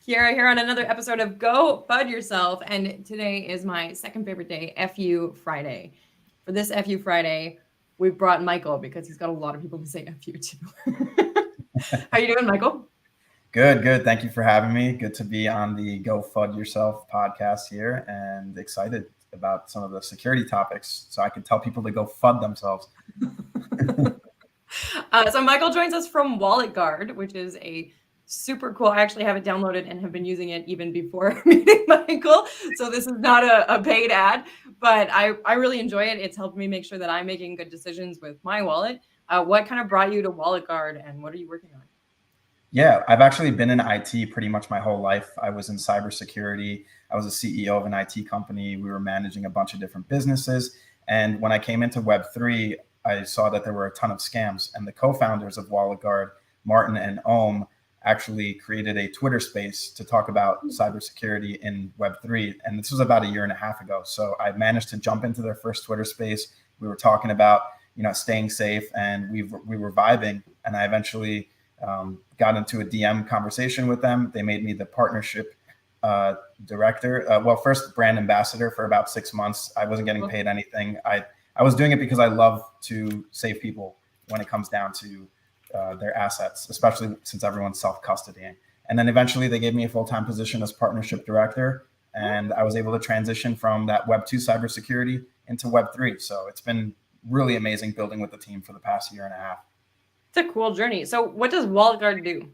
Ceara here on another episode of Go FUD Yourself. And today is my second favorite day, FU Friday. For this FU Friday, we've brought Michael because he's got a lot of people to say FU to. How you doing, Michael? Good. Thank you for having me. Good to be on the Go FUD Yourself podcast here and excited about some of the security topics so I can tell people to go FUD themselves. So Michael joins us from Wallet Guard, which is a super cool. I actually have it downloaded and have been using it even before meeting Michael. So this is not a paid ad, but I really enjoy it. It's helped me make sure that I'm making good decisions with my wallet. What kind of brought you to Wallet Guard and what are you working on? Yeah, I've actually been in IT pretty much my whole life. I was in cybersecurity. I was a CEO of an IT company. We were managing a bunch of different businesses. And when I came into Web3, I saw that there were a ton of scams. And the co-founders of Wallet Guard, Martin and Ohm, actually created a Twitter space to talk about cybersecurity in Web3. And this was about a year and a half ago. So I managed to jump into their first Twitter space. We were talking about, staying safe, and we were vibing. And I eventually got into a DM conversation with them. They made me the partnership director. First brand ambassador for about 6 months. I wasn't getting paid anything. I was doing it because I love to save people when it comes down to their assets, especially since everyone's self-custodying. And then eventually they gave me a full-time position as partnership director. And I was able to transition from that Web2 cybersecurity into Web3. So it's been really amazing building with the team for the past year and a half. It's a cool journey. So what does Wallet Guard do?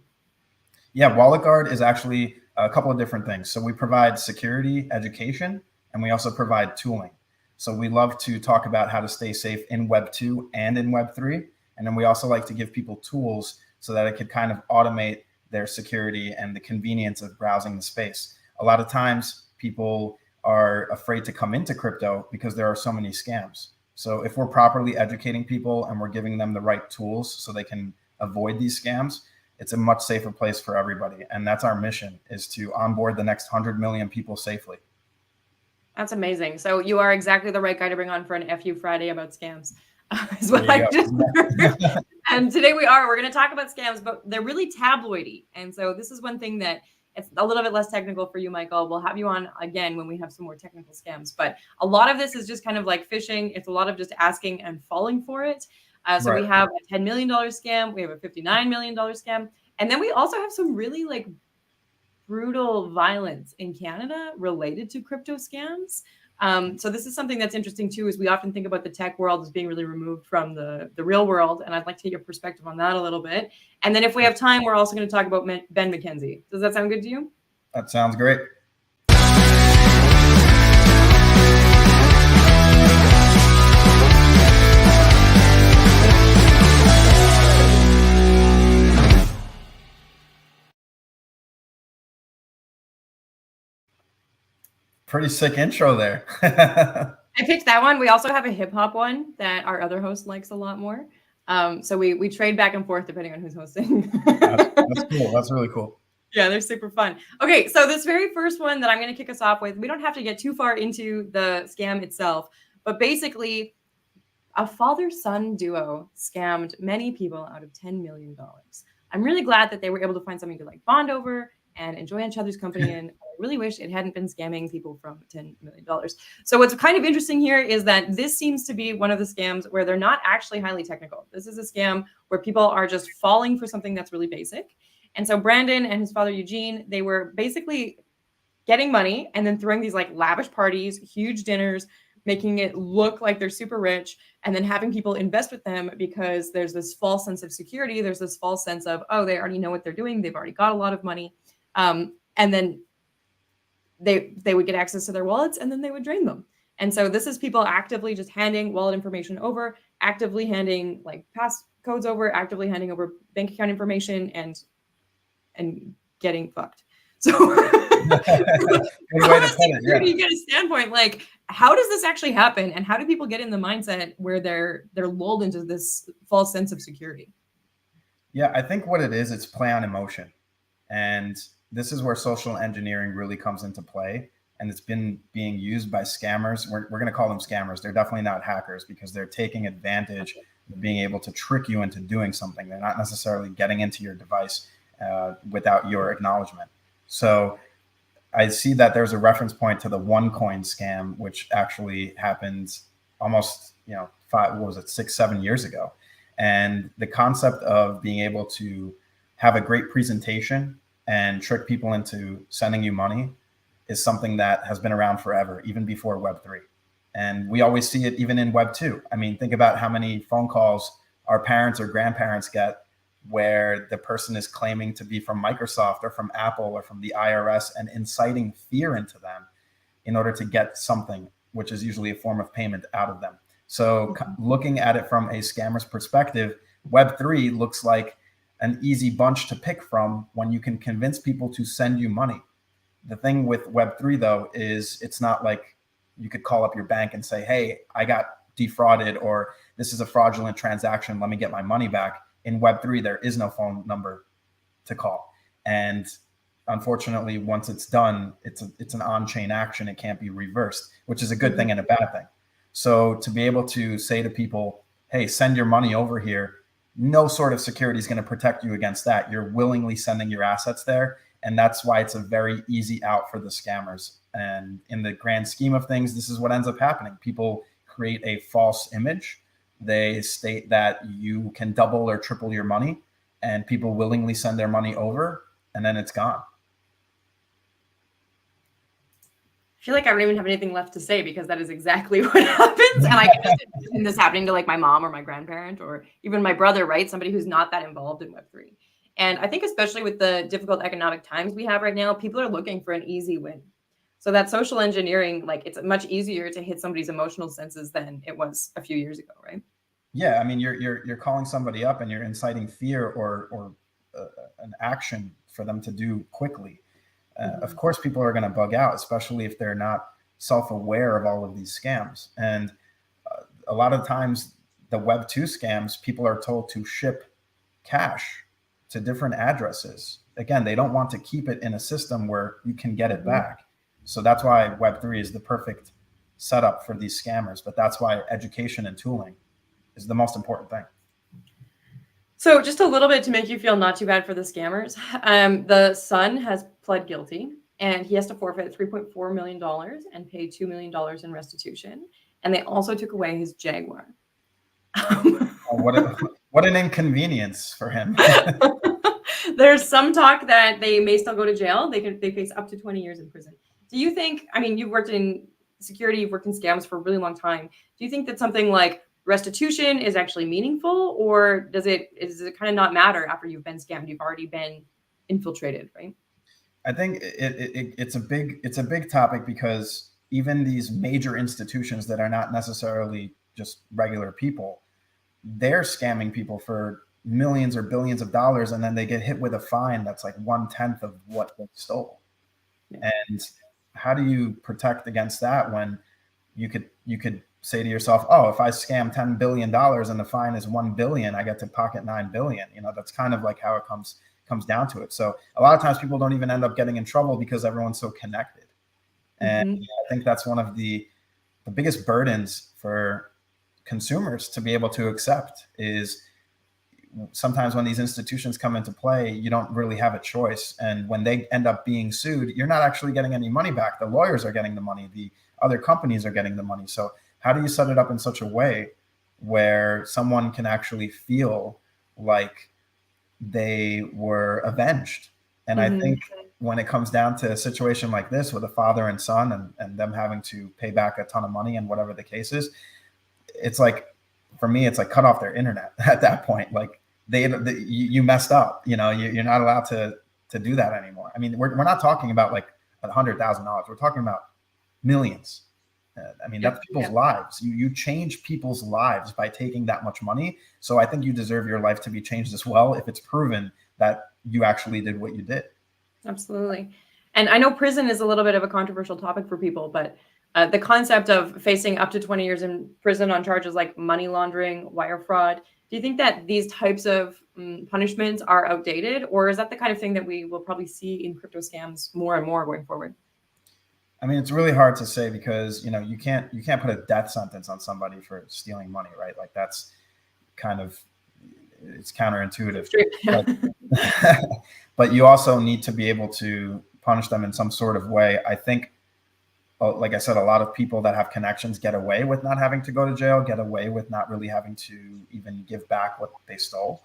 Yeah, Wallet Guard is actually a couple of different things. So we provide security education, and we also provide tooling. So we love to talk about how to stay safe in Web 2 and in Web 3. And then we also like to give people tools so that it could kind of automate their security and the convenience of browsing the space. A lot of times people are afraid to come into crypto because there are so many scams. So if we're properly educating people and we're giving them the right tools so they can avoid these scams, it's a much safer place for everybody. And that's our mission, is to onboard the next 100 million people safely. That's amazing. So you are exactly the right guy to bring on for an FU Friday about scams. Is what I just heard. And today we're going to talk about scams, but they're really tabloidy. And so this is one thing that it's a little bit less technical for you, Michael. We'll have you on again when we have some more technical scams. But a lot of this is just kind of like phishing. It's a lot of just asking and falling for it. So right. We have a $10 million scam. We have a $59 million scam. And then we also have some really like brutal violence in Canada related to crypto scams. So this is something that's interesting too, is we often think about the tech world as being really removed from the real world. And I'd like to get your perspective on that a little bit. And then if we have time, we're also going to talk about Ben McKenzie. Does that sound good to you? That sounds great. Pretty sick intro there. I picked that one. We also have a hip hop one that our other host likes a lot more. So we trade back and forth depending on who's hosting. That's cool. That's really cool. Yeah, they're super fun. Okay, so this very first one that I'm going to kick us off with, we don't have to get too far into the scam itself, but basically a father-son duo scammed many people out of $10 million. I'm really glad that they were able to find something to like bond over and enjoy each other's company. And I really wish it hadn't been scamming people from $10 million. So what's kind of interesting here is that this seems to be one of the scams where they're not actually highly technical. This is a scam where people are just falling for something that's really basic. And so Brandon and his father, Eugene, they were basically getting money and then throwing these like lavish parties, huge dinners, making it look like they're super rich, and then having people invest with them because there's this false sense of security. There's this false sense of, oh, they already know what they're doing. They've already got a lot of money. And then they would get access to their wallets and then they would drain them. And so this is people actively just handing wallet information over, actively handing like passcodes over, actively handing over bank account information and getting fucked. So from a security kind of standpoint, like how does this actually happen? And how do people get in the mindset where they're lulled into this false sense of security? Yeah, I think what it is, it's play on emotion. And this is where social engineering really comes into play. And it's been being used by scammers. We're going to call them scammers. They're definitely not hackers because they're taking advantage of being able to trick you into doing something. They're not necessarily getting into your device without your acknowledgement. So I see that there's a reference point to the OneCoin scam, which actually happened almost, 6, 7 years ago. And the concept of being able to have a great presentation and trick people into sending you money is something that has been around forever, even before Web3. And we always see it even in Web2. I mean, think about how many phone calls our parents or grandparents get where the person is claiming to be from Microsoft or from Apple or from the IRS and inciting fear into them in order to get something, which is usually a form of payment, out of them. So looking at it from a scammer's perspective, Web3 looks like an easy bunch to pick from when you can convince people to send you money. The thing with Web3, though, is it's not like you could call up your bank and say, hey, I got defrauded, or this is a fraudulent transaction, let me get my money back. In Web3, there is no phone number to call. And unfortunately, once it's done, it's an on-chain action. It can't be reversed, which is a good thing and a bad thing. So to be able to say to people, hey, send your money over here, no sort of security is going to protect you against that. You're willingly sending your assets there. And that's why it's a very easy out for the scammers. And in the grand scheme of things, this is what ends up happening. People create a false image. They state that you can double or triple your money, and people willingly send their money over, and then it's gone. I feel like I don't even have anything left to say, because that is exactly what happens. And I can just imagine this happening to like my mom or my grandparent or even my brother, right? Somebody who's not that involved in Web3. And I think especially with the difficult economic times we have right now, people are looking for an easy win. So that social engineering, like, it's much easier to hit somebody's emotional senses than it was a few years ago, right? Yeah, I mean, you're calling somebody up and you're inciting fear or an action for them to do quickly. Of course, people are going to bug out, especially if they're not self-aware of all of these scams. And a lot of times, the Web2 scams, people are told to ship cash to different addresses. Again, they don't want to keep it in a system where you can get it back. So that's why Web3 is the perfect setup for these scammers. But that's why education and tooling is the most important thing. So just a little bit to make you feel not too bad for the scammers. The son has pled guilty, and he has to forfeit $3.4 million and pay $2 million in restitution. And they also took away his Jaguar. What an inconvenience for him. There's some talk that they may still go to jail. They face up to 20 years in prison. Do you think, I mean, you've worked in security, you've worked in scams for a really long time. Do you think that something like restitution is actually meaningful, or does it kind of not matter after you've been scammed? You've already been infiltrated, right? I think it's a big topic, because even these major institutions that are not necessarily just regular people, they're scamming people for millions or billions of dollars, and then they get hit with a fine that's like 1/10 of what they stole. Yeah. And how do you protect against that when you could say to yourself, oh, if I scam $10 billion and the fine is 1 billion, I get to pocket 9 billion. That's kind of like how it comes down to it. So a lot of times people don't even end up getting in trouble because everyone's so connected. And I think that's one of the biggest burdens for consumers to be able to accept is sometimes when these institutions come into play, you don't really have a choice. And when they end up being sued, you're not actually getting any money back. The lawyers are getting the money. The other companies are getting the money. So how do you set it up in such a way where someone can actually feel like they were avenged? And I think when it comes down to a situation like this with a father and son and them having to pay back a ton of money and whatever the case is, it's like, for me, it's like cut off their internet at that point. Like you messed up, you're not allowed to do that anymore. I mean, we're not talking about like $100,000. We're talking about millions. I mean, that's people's lives. You change people's lives by taking that much money. So I think you deserve your life to be changed as well, if it's proven that you actually did what you did. Absolutely. And I know prison is a little bit of a controversial topic for people, but the concept of facing up to 20 years in prison on charges like money laundering, wire fraud, do you think that these types of punishments are outdated, or is that the kind of thing that we will probably see in crypto scams more and more going forward? I mean, it's really hard to say because, you can't put a death sentence on somebody for stealing money, right? Like that's kind of, it's counterintuitive. But you also need to be able to punish them in some sort of way. I think, like I said, a lot of people that have connections get away with not having to go to jail, get away with not really having to even give back what they stole.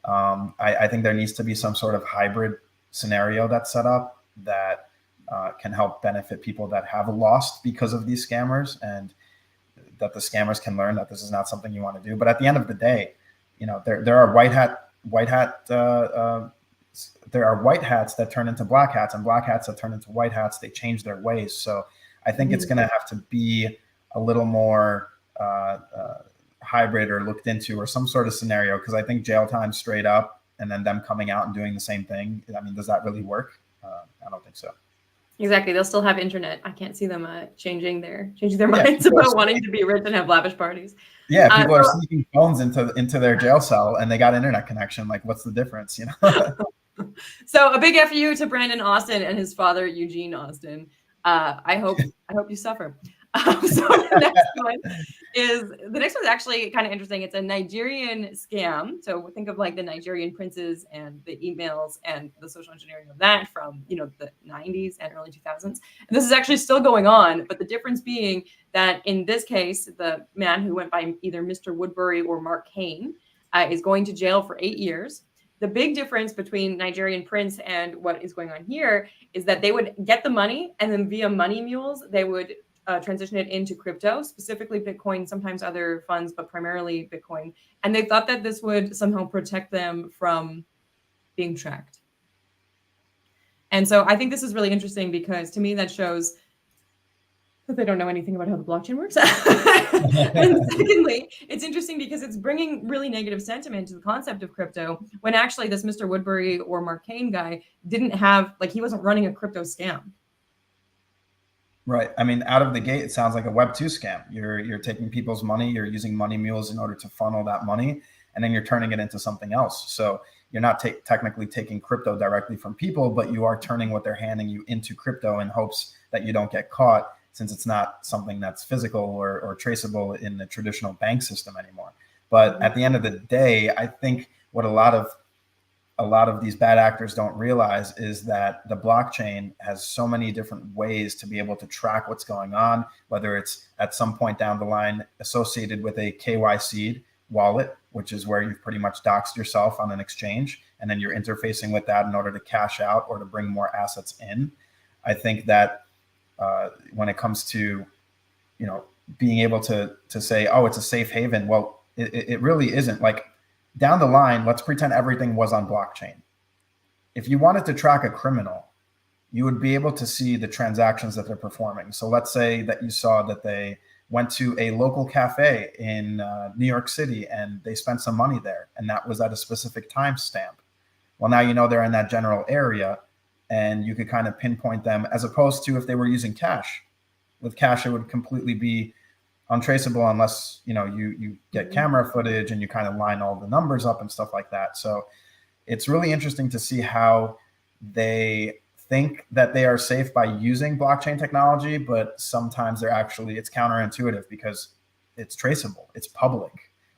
I think there needs to be some sort of hybrid scenario that's set up that can help benefit people that have lost because of these scammers, and that the scammers can learn that this is not something you want to do. But at the end of the day, there are there are white hats that turn into black hats, and black hats that turn into white hats. They change their ways. So I think it's going to have to be a little more hybrid or looked into, or some sort of scenario, because I think jail time straight up and then them coming out and doing the same thing, I mean, does that really work? I don't think so. Exactly. They'll still have internet. I can't see them changing their minds about wanting to be rich and have lavish parties. Yeah, people are sneaking phones into their jail cell and they got internet connection. Like, what's the difference, So a big FU to Brandon Austin and his father, Eugene Austin. I hope you suffer. So the next one is actually kind of interesting. It's a Nigerian scam. So think of like the Nigerian princes and the emails and the social engineering of that from, the 90s and early 2000s. And this is actually still going on, but the difference being that in this case, the man who went by either Mr. Woodbury or Mark Kane is going to jail for 8 years. The big difference between Nigerian Prince and what is going on here is that they would get the money, and then via money mules, they would transition it into crypto, specifically Bitcoin, sometimes other funds, but primarily Bitcoin. And they thought that this would somehow protect them from being tracked. And so I think this is really interesting, because to me that shows that they don't know anything about how the blockchain works. And secondly, it's interesting because it's bringing really negative sentiment to the concept of crypto, when actually this Mr. Woodbury or Mark Kane guy didn't have, he wasn't running a crypto scam. Right. I mean, out of the gate, it sounds like a Web 2 scam. You're taking people's money, you're using money mules in order to funnel that money, and then you're turning it into something else. So you're not technically taking crypto directly from people, but you are turning what they're handing you into crypto in hopes that you don't get caught, since it's not something that's physical or traceable in the traditional bank system anymore. But at the end of the day, I think what a lot of these bad actors don't realize is that the blockchain has so many different ways to be able to track what's going on, whether it's at some point down the line associated with a KYC wallet, which is where you've pretty much doxed yourself on an exchange, and then you're interfacing with that in order to cash out or to bring more assets in. I think that when it comes to, being able to say, oh, it's a safe haven, well, it really isn't. Like, down the line, let's pretend everything was on blockchain. If you wanted to track a criminal, you would be able to see the transactions that they're performing. So let's say that you saw that they went to a local cafe in New York City and they spent some money there, and that was at a specific timestamp. Well, now they're in that general area, and you could kind of pinpoint them, as opposed to if they were using cash. With cash, it would completely be untraceable unless you get camera footage and you kind of line all the numbers up and stuff like that. So it's really interesting to see how they think that they are safe by using blockchain technology, but sometimes it's counterintuitive, because it's traceable, it's public,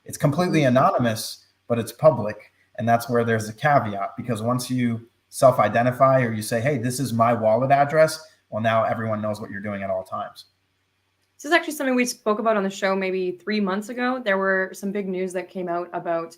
it's completely anonymous, but it's public. And that's where there's a caveat, because once you self-identify or you say, hey, this is my wallet address, well, now everyone knows what you're doing at all times. This is actually something we spoke about on the show maybe 3 months ago. There were some big news that came out about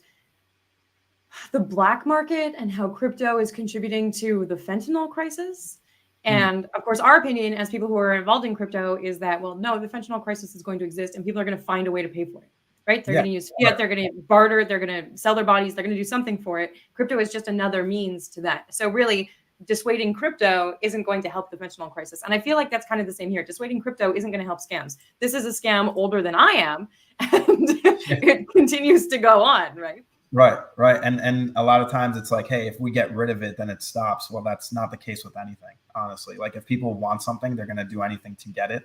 the black market and how crypto is contributing to the fentanyl crisis. And of course, our opinion as people who are involved in crypto is that, well, no, the fentanyl crisis is going to exist and people are going to find a way to pay for it, right? They're going to use fiat, they're going to barter, they're going to sell their bodies, they're going to do something for it. Crypto is just another means to that. So really, dissuading crypto isn't going to help the fentanyl crisis. And I feel like that's kind of the same here. Dissuading crypto isn't going to help scams. This is a scam older than I am, and it continues to go on, right? Right. And a lot of times it's like, hey, if we get rid of it, then it stops. Well, that's not the case with anything, honestly. Like, if people want something, they're going to do anything to get it.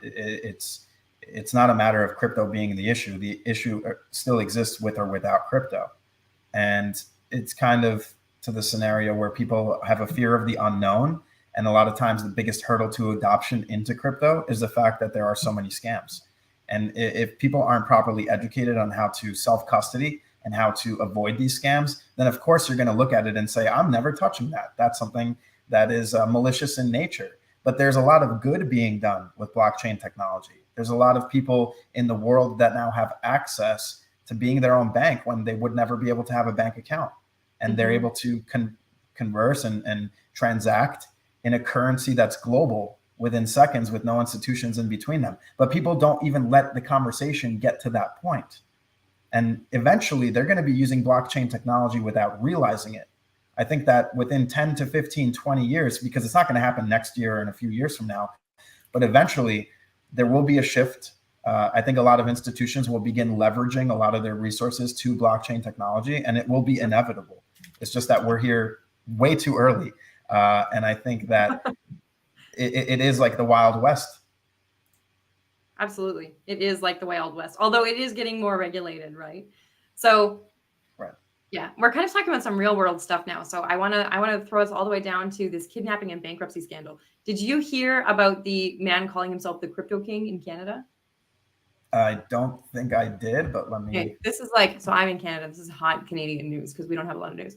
It's not a matter of crypto being the issue. The issue still exists with or without crypto. And it's kind of to the scenario where people have a fear of the unknown. And a lot of times the biggest hurdle to adoption into crypto is the fact that there are so many scams. And if people aren't properly educated on how to self-custody and how to avoid these scams, then of course you're going to look at it and say, I'm never touching that. That's something that is malicious in nature. But there's a lot of good being done with blockchain technology. There's a lot of people in the world that now have access to being their own bank when they would never be able to have a bank account. And they're able to converse and transact in a currency that's global within seconds with no institutions in between them. But people don't even let the conversation get to that point. And eventually they're going to be using blockchain technology without realizing it. I think that within 10 to 15, 20 years, because it's not going to happen next year or in a few years from now, but eventually there will be a shift. I think a lot of institutions will begin leveraging a lot of their resources to blockchain technology, and it will be inevitable. It's just that we're here way too early. And I think that it is like the Wild West. Absolutely. It is like the Wild West, although it is getting more regulated, right? So yeah, we're kind of talking about some real world stuff now. So I want to throw us all the way down to this kidnapping and bankruptcy scandal. Did you hear about the man calling himself the crypto king in Canada? I don't think I did, but let me. Okay, this is like, so I'm in Canada. This is hot Canadian news because we don't have a lot of news.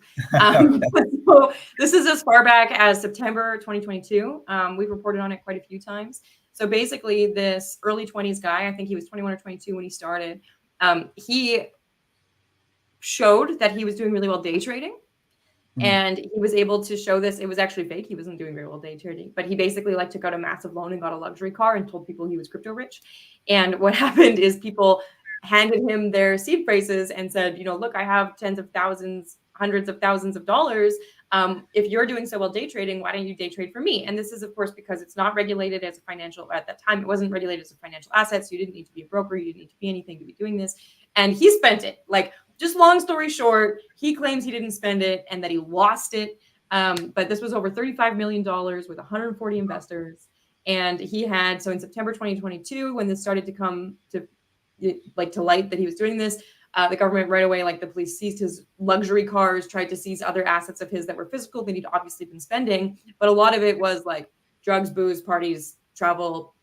So this is as far back as September 2022. We've reported on it quite a few times. So basically, this early 20s guy, I think he was 21 or 22 when he started. He showed that he was doing really well day trading. And he was able to show this. It was actually fake. He wasn't doing very well day trading, but he basically like took out a massive loan and got a luxury car and told people he was crypto rich. And what happened is people handed him their seed phrases and said, you know, look, I have tens of thousands, hundreds of thousands of dollars. If you're doing so well day trading, why don't you day trade for me? And this is, of course, because it's not regulated as a financial, at that time, it wasn't regulated as a financial asset. So you didn't need to be a broker. You didn't need to be anything to be doing this. And he spent it. Like, just long story short, he claims he didn't spend it and that he lost it. But this was over $35 million with 140 investors. And he had, so in September 2022, when this started to come to light that he was doing this, the government right away, like the police seized his luxury cars, tried to seize other assets of his that were physical that he'd obviously been spending. But a lot of it was like drugs, booze, parties, travel,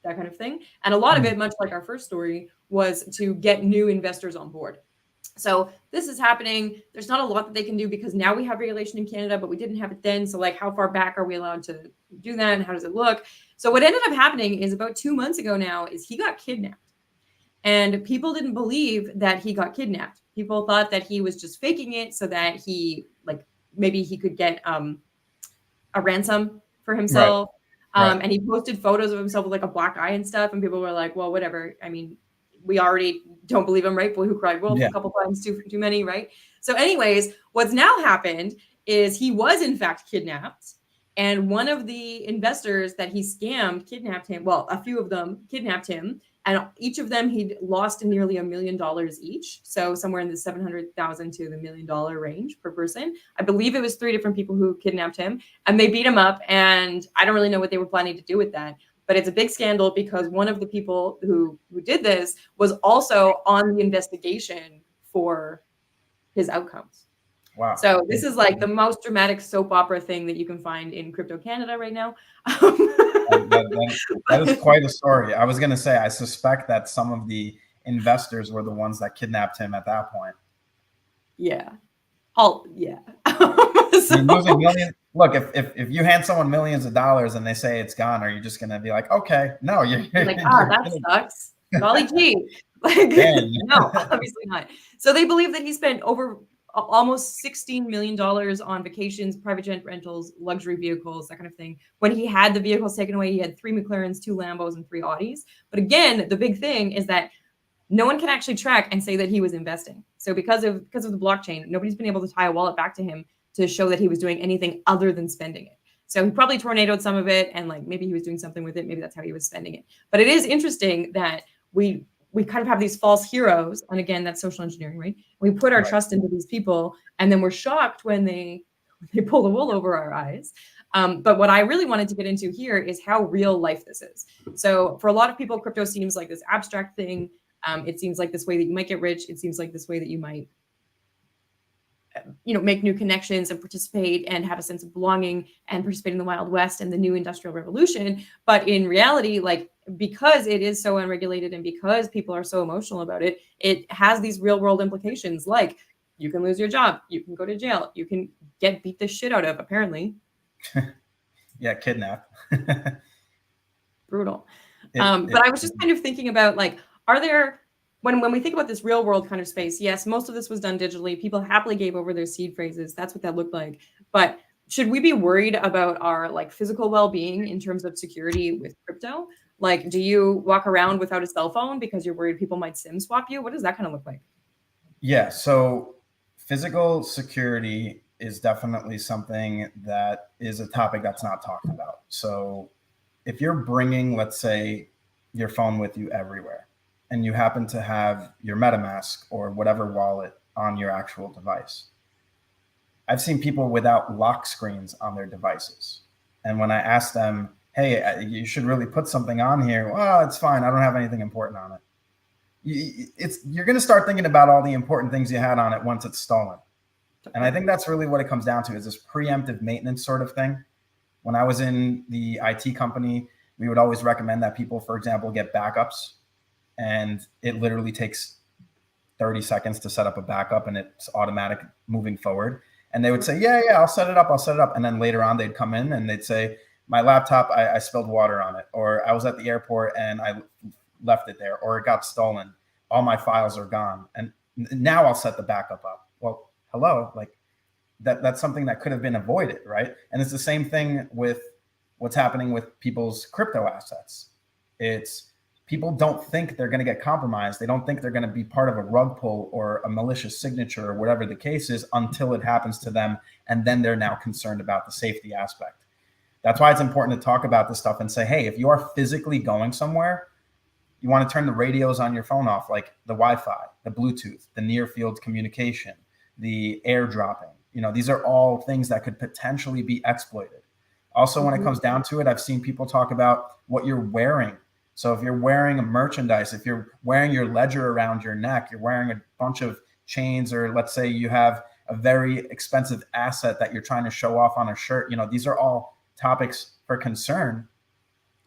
that kind of thing. And a lot of it, much like our first story, was to get new investors on board. So this is happening. There's not a lot that they can do because now we have regulation in Canada, but we didn't have it then. So like, how far back are we allowed to do that? And how does it look? So what ended up happening is about 2 months ago now is he got kidnapped. And people didn't believe that he got kidnapped. People thought that he was just faking it so that he, like, maybe he could get a ransom for himself. Right. And he posted photos of himself with like a black eye and stuff. And people were like, well, whatever. I mean, we already don't believe him, right? Boy who cried wolf a couple times too many, right? So anyways, what's now happened is he was in fact kidnapped. And one of the investors that he scammed kidnapped him. Well, a few of them kidnapped him. And each of them, he'd lost nearly $1 million each. So somewhere in the $700,000 to the $1 million range per person. I believe it was 3 different people who kidnapped him. And they beat him up. And I don't really know what they were planning to do with that. But it's a big scandal because one of the people who did this was also on the investigation for his outcomes. Wow. So this is like the most dramatic soap opera thing that you can find in crypto Canada right now. That is quite a story. I was going to say, I suspect that some of the investors were the ones that kidnapped him at that point. Yeah. So, losing millions. Look, if you hand someone millions of dollars and they say it's gone, are you just going to be like, okay, no, you're like, that sucks. Golly gee. Like, no, obviously not. So they believe that he spent over almost $16 million on vacations, private jet rentals, luxury vehicles, that kind of thing. When he had the vehicles taken away, he had 3 McLarens, 2 Lambos, and 3 Audis. But again, the big thing is that no one can actually track and say that he was investing. So because of the blockchain, nobody's been able to tie a wallet back to him to show that he was doing anything other than spending it. So he probably tornadoed some of it and like maybe he was doing something with it. Maybe that's how he was spending it. But it is interesting that we kind of have these false heroes. And again, that's social engineering, right? We put our trust into these people and then we're shocked when they pull the wool over our eyes. But what I really wanted to get into here is how real life this is. So for a lot of people, crypto seems like this abstract thing. It seems like this way that you might get rich. It seems like this way that you might make new connections and participate and have a sense of belonging and participate in the Wild West and the new industrial revolution. But in reality, like, because it is so unregulated and because people are so emotional about it, it has these real world implications. Like you can lose your job, you can go to jail, you can get beat the shit out of, apparently. Yeah, kidnap. Brutal. it, But it I was just kind of thinking about, like, are there, when we think about this real world kind of space, yes, most of this was done digitally. People happily gave over their seed phrases. That's what that looked like. But should we be worried about our like physical well-being in terms of security with crypto? Like, do you walk around without a cell phone because you're worried people might SIM swap you? What does that kind of look like? Yeah, so physical security is definitely something that is a topic that's not talked about. So if you're bringing, let's say, your phone with you everywhere, and you happen to have your MetaMask or whatever wallet on your actual device, I've seen people without lock screens on their devices. And when I ask them, hey, you should really put something on here, well, it's fine. I don't have anything important on it. You're going to start thinking about all the important things you had on it once it's stolen. And I think that's really what it comes down to, is this preemptive maintenance sort of thing. When I was in the IT company, we would always recommend that people, for example, get backups. And it literally takes 30 seconds to set up a backup, and it's automatic moving forward. And they would say, yeah, I'll set it up. And then later on, they'd come in and they'd say, my laptop, I spilled water on it, or I was at the airport and I left it there, or it got stolen. All my files are gone. And now I'll set the backup up. Well, hello, like that's something that could have been avoided, right? And it's the same thing with what's happening with people's crypto assets. It's people don't think they're going to get compromised. They don't think they're going to be part of a rug pull or a malicious signature or whatever the case is until it happens to them. And then they're now concerned about the safety aspect. That's why it's important to talk about this stuff and say, hey, if you are physically going somewhere, you want to turn the radios on your phone off, like the Wi-Fi, the Bluetooth, the near field communication, the airdropping. These are all things that could potentially be exploited. Also, when it comes down to it, I've seen people talk about what you're wearing. So if you're wearing a merchandise, if you're wearing your ledger around your neck, you're wearing a bunch of chains, or let's say you have a very expensive asset that you're trying to show off on a shirt, these are all topics for concern,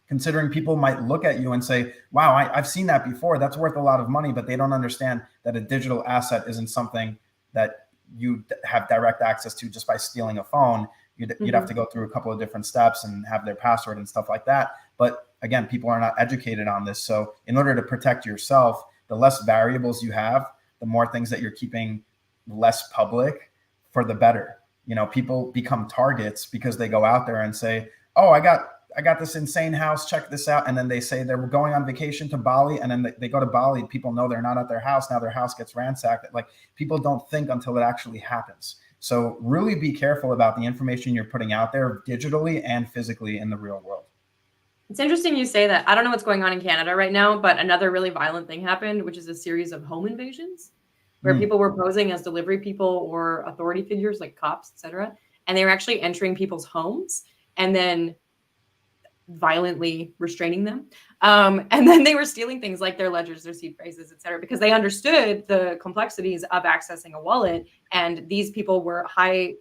considering people might look at you and say, wow, I've seen that before. That's worth a lot of money, but they don't understand that a digital asset isn't something that you have direct access to just by stealing a phone. You'd have to go through a couple of different steps and have their password and stuff like that. But again, people are not educated on this. So in order to protect yourself, the less variables you have, the more things that you're keeping less public, for the better. People become targets because they go out there and say, oh, I got this insane house, check this out. And then they say they're going on vacation to Bali, and then they go to Bali. People know they're not at their house. Now their house gets ransacked. Like, people don't think until it actually happens. So really be careful about the information you're putting out there digitally and physically in the real world. It's interesting you say that. I don't know what's going on in Canada right now, but another really violent thing happened, which is a series of home invasions where people were posing as delivery people or authority figures like cops, etc. And they were actually entering people's homes and then violently restraining them. And then they were stealing things like their ledgers, their seed phrases, etc., because they understood the complexities of accessing a wallet. And these people were high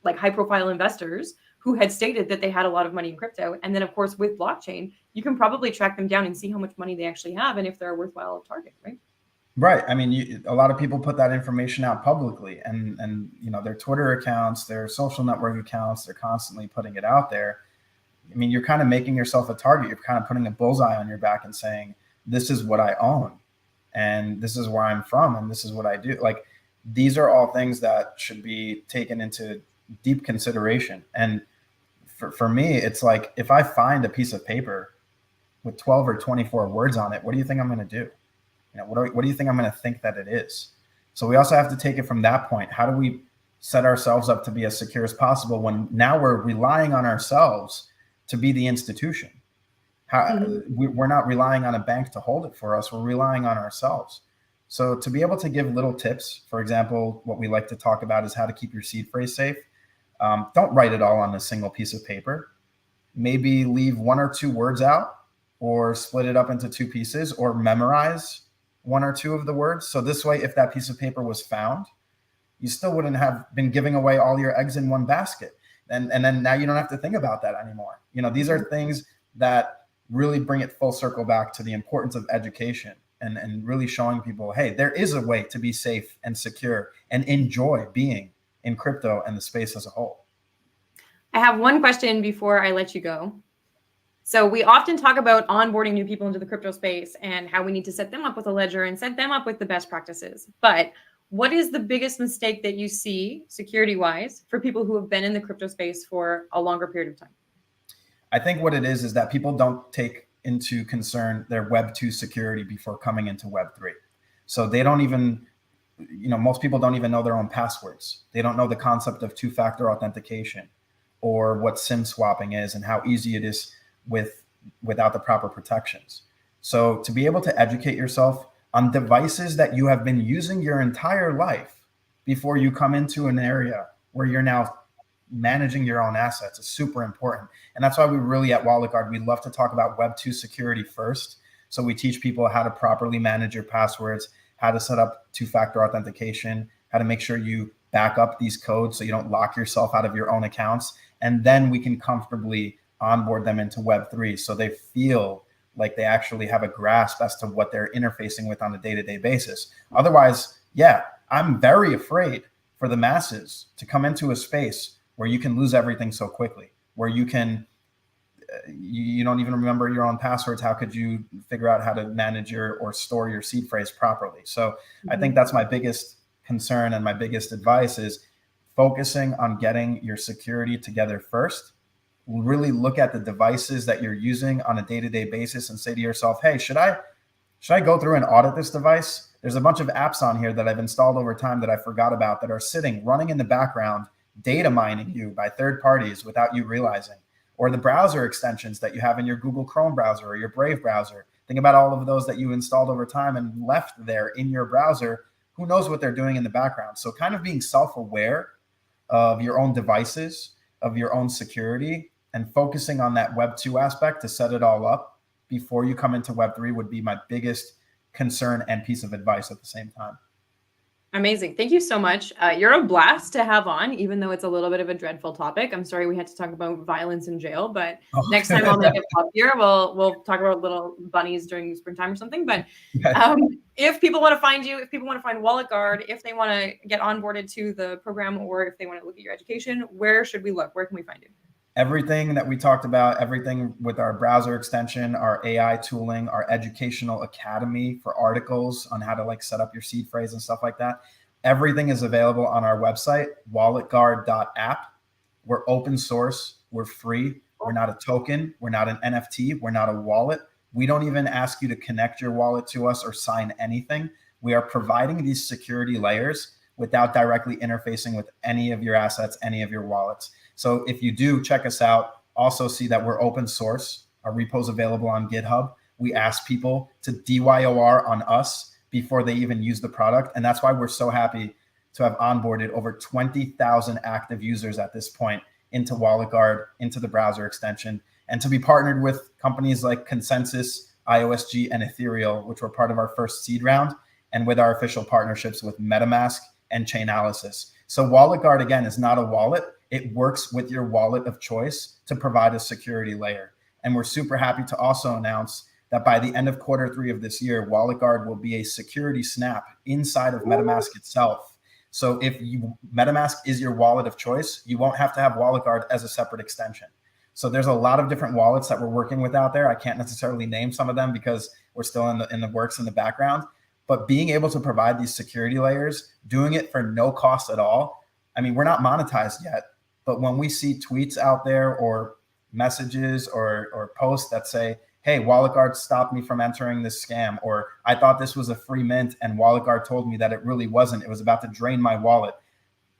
profile investors who had stated that they had a lot of money in crypto. And then, of course, with blockchain, you can probably track them down and see how much money they actually have and if they're a worthwhile target, right? Right. I mean, a lot of people put that information out publicly, and their Twitter accounts, their social network accounts, they're constantly putting it out there. I mean, you're kind of making yourself a target. You're kind of putting a bullseye on your back and saying, this is what I own, and this is where I'm from, and this is what I do. Like, these are all things that should be taken into deep consideration. And for me, it's like, if I find a piece of paper with 12 or 24 words on it, what do you think I'm going to do? What do you think I'm going to think that it is? So we also have to take it from that point. How do we set ourselves up to be as secure as possible when now we're relying on ourselves to be the institution? We're not relying on a bank to hold it for us. We're relying on ourselves. So to be able to give little tips, for example, what we like to talk about is how to keep your seed phrase safe. Don't write it all on a single piece of paper. Maybe leave 1 or 2 words out, or split it up into 2 pieces, or memorize 1 or 2 of the words. So this way, if that piece of paper was found, you still wouldn't have been giving away all your eggs in one basket. And then now you don't have to think about that anymore. These are things that really bring it full circle back to the importance of education and really showing people, hey, there is a way to be safe and secure and enjoy being in crypto and the space as a whole. I have one question before I let you go. So we often talk about onboarding new people into the crypto space and how we need to set them up with a ledger and set them up with the best practices. But what is the biggest mistake that you see security-wise for people who have been in the crypto space for a longer period of time? I think what it is that people don't take into concern their Web 2 security before coming into Web 3. So they don't even, most people don't even know their own passwords. They don't know the concept of two-factor authentication or what SIM swapping is and how easy it is without the proper protections. So to be able to educate yourself on devices that you have been using your entire life before you come into an area where you're now managing your own assets is super important. And that's why we really at WalletGuard, we love to talk about Web 2 security first. So we teach people how to properly manage your passwords, how to set up two-factor authentication, how to make sure you back up these codes so you don't lock yourself out of your own accounts. And then we can comfortably onboard them into Web 3 so they feel like they actually have a grasp as to what they're interfacing with on a day-to-day basis. Otherwise, I'm very afraid for the masses to come into a space where you can lose everything so quickly, where you can, you don't even remember your own passwords. How could you figure out how to manage or store your seed phrase properly? So I think that's my biggest concern and my biggest advice is focusing on getting your security together first. Really look at the devices that you're using on a day-to-day basis and say to yourself, hey, should I go through and audit this device? There's a bunch of apps on here that I've installed over time that I forgot about that are running in the background, data mining you by third parties without you realizing, or the browser extensions that you have in your Google Chrome browser or your Brave browser. Think about all of those that you installed over time and left there in your browser. Who knows what they're doing in the background? So kind of being self-aware of your own devices, of your own security, and focusing on that Web 2 aspect to set it all up before you come into Web 3 would be my biggest concern and piece of advice at the same time. Amazing. Thank you so much. You're a blast to have on, even though it's a little bit of a dreadful topic. I'm sorry we had to talk about violence in jail, but next time I'll make it poppier. We'll talk about little bunnies during springtime or something. But if people want to find you, if people want to find WalletGuard, if they want to get onboarded to the program, or if they want to look at your education, where should we look? Where can we find you? Everything that we talked about, everything with our browser extension, our AI tooling, our educational academy for articles on how to set up your seed phrase and stuff like that. Everything is available on our website, walletguard.app. We're open source. We're free. We're not a token. We're not an NFT. We're not a wallet. We don't even ask you to connect your wallet to us or sign anything. We are providing these security layers without directly interfacing with any of your assets, any of your wallets. So if you do check us out, also see that we're open source. Our repo is available on GitHub. We ask people to DYOR on us before they even use the product. And that's why we're so happy to have onboarded over 20,000 active users at this point into WalletGuard, into the browser extension, and to be partnered with companies like Consensus, IOSG, and Ethereal, which were part of our first seed round, and with our official partnerships with MetaMask and Chainalysis. So WalletGuard, again, is not a wallet. It works with your wallet of choice to provide a security layer. And we're super happy to also announce that by the end of Q3 of this year, WalletGuard will be a security snap inside of MetaMask itself. So if MetaMask is your wallet of choice, you won't have to have WalletGuard as a separate extension. So there's a lot of different wallets that we're working with out there. I can't necessarily name some of them because we're still in the works in the background. But being able to provide these security layers, doing it for no cost at all. I mean, we're not monetized yet. But when we see tweets out there or messages or posts that say, hey, WalletGuard stopped me from entering this scam, or I thought this was a free mint and WalletGuard told me that it really wasn't, it was about to drain my wallet,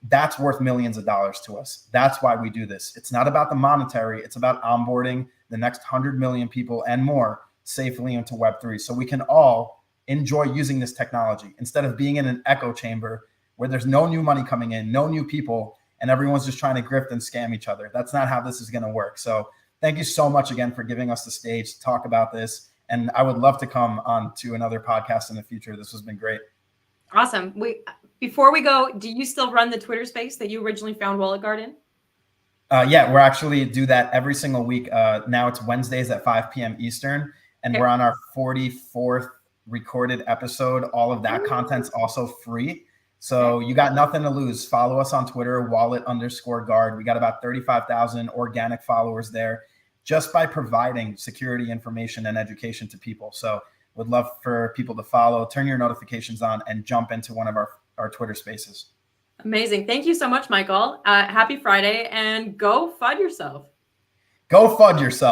that's worth millions of dollars to us. That's why we do this. It's not about the monetary. It's about onboarding the next 100 million people and more safely into Web3 so we can all enjoy using this technology instead of being in an echo chamber where there's no new money coming in, no new people, and everyone's just trying to grift and scam each other. That's not how this is going to work. So thank you so much again for giving us the stage to talk about this. And I would love to come on to another podcast in the future. This has been great. Awesome. Before we go, do you still run the Twitter space that you originally found WalletGuard in? Yeah, we're actually do that every single week. Now it's Wednesdays at 5 p.m. Eastern, and we're on our 44th recorded episode. All of that content's also free. So you got nothing to lose. Follow us on Twitter, wallet_guard. We got about 35,000 organic followers there just by providing security information and education to people. So would love for people to follow, turn your notifications on, and jump into one of our Twitter spaces. Amazing. Thank you so much, Michael. Happy Friday, and go FUD yourself. Go FUD yourself.